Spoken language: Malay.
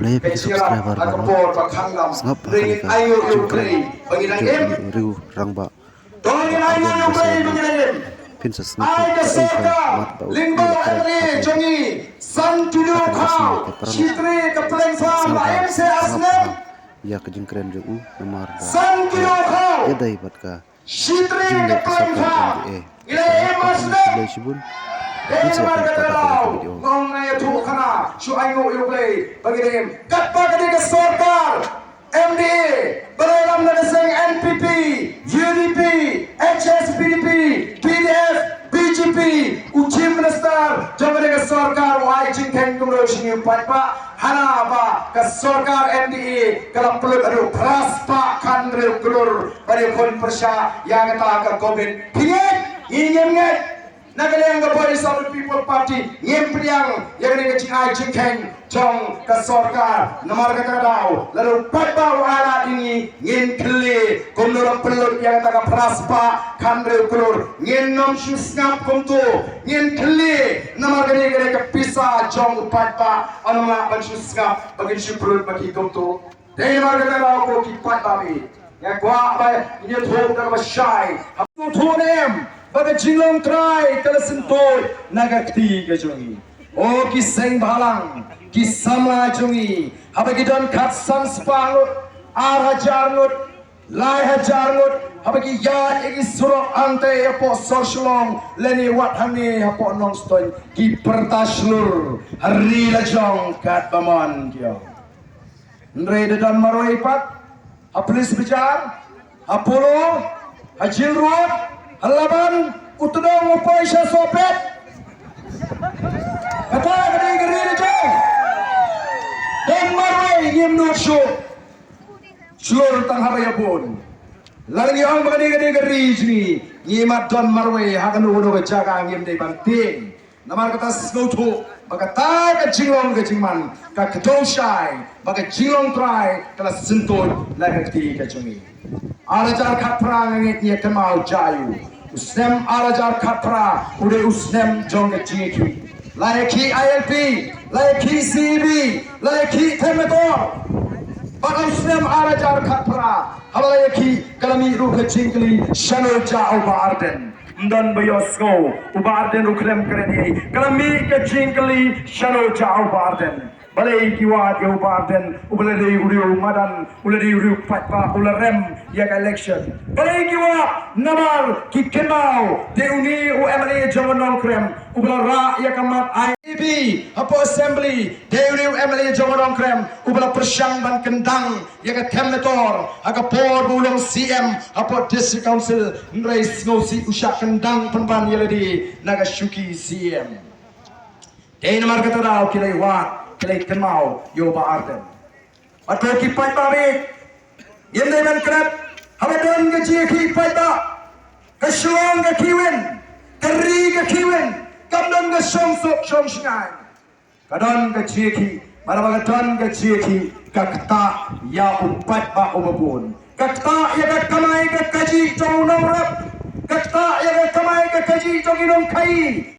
Mulai pergi subscriber baru. Ngap kali ka jingkren riu rangba. Princess naki kaingka mat bau ya ke jingkren riu namar ya dai batka jingle asaka MDA ya sibun bisa kata video MDA Balaram Nadaseng NPP UDP HSPDP PDF BJP Uchim Minister Jamaica Sarkar Wai Jingkeng Kumroshini Patpa Hana Ba Ka Sarkar MDA Kalau perlu ada Praspa Kandril Gulur Pada Kon Persya Yang kata ke Gobin Pingat Ingat Nagalang the Voice of the People Party Ngimpriang yang ni kecing ai jingkeng jong ke Sarkar nomor kata dau lalu patbau ala ini ngin kele kumnur pelur yang taka praspa kandre kulur ngin nom shusngap kumtu ngin kele nomor kene ke pisa jong patpa anuma banshusngap bagi shupulur bagi kumtu dei nomor kata dau ko ki patpa bi ya kwa ba ini thong ka shai haptu thonem baga jinglong try kala sentoy nagakti ke jongi o ki seng balang ki samla jongi haba ki don khat sam spangut ar hajar ngut lai hajar ngut haba ki ya igi suro ante apo sorslong leni wat hani apo nong stoy ki pertaslur hari lajong kat bamon kyo ndre de don maroi pat aplis bijar apolo hajil road Halaban utudong upoy siya sopet. Kata gari-gari na dyan. Dan marway ngimno siyo. Siyur tang harayapon. Lalang yung mga gari-gari ni ngimat don marway hakan uno ka jaga ngim day banting. Namar katas ngoto. Baka tayo ka jinglong ka jingman. Ka katong siyay. Baka jinglong try. Kala sintoy. Lagati ka jungi. Arajar kapra ngit niya kamau jayu. Usnem arajar kapra ude usnem jonge jiki. Laiki ILP, laiki CB, laiki Temetor. Baka usnem arajar kapra. Halayaki kalami ruka jingli shano ja uba arden. Mdan bayosko uba arden rukrem kreni. Kalami ka jingli shano ja uba arden. Balai kiwat ya ubarden ubalai uriu madan ulai uriu patpa ularem ya election balai kiwat namar kikemau deuni UMLA jamanong krem ubalara ya kamat IB apa assembly deuni UMLA jamanong krem ubala persyang ban kendang ya ka temnetor aga por bulong CM apa district council nrais ngosi usyak kendang penban yeledi naga syuki CM dei namar kata dau kilai wat kelai kenau yo ba arden atau kipai babe yende dan krep habadon ke ji kipai ba kesuang ke kiwen keri ke kiwen kamdon ke songsok songsngai kadon ke ji ki marabaga don ke ji ki kakta ya upat ba ubabun kakta ya ka kamai ke kaji jong nong rap kakta ya ka kamai ke kaji jong inong kai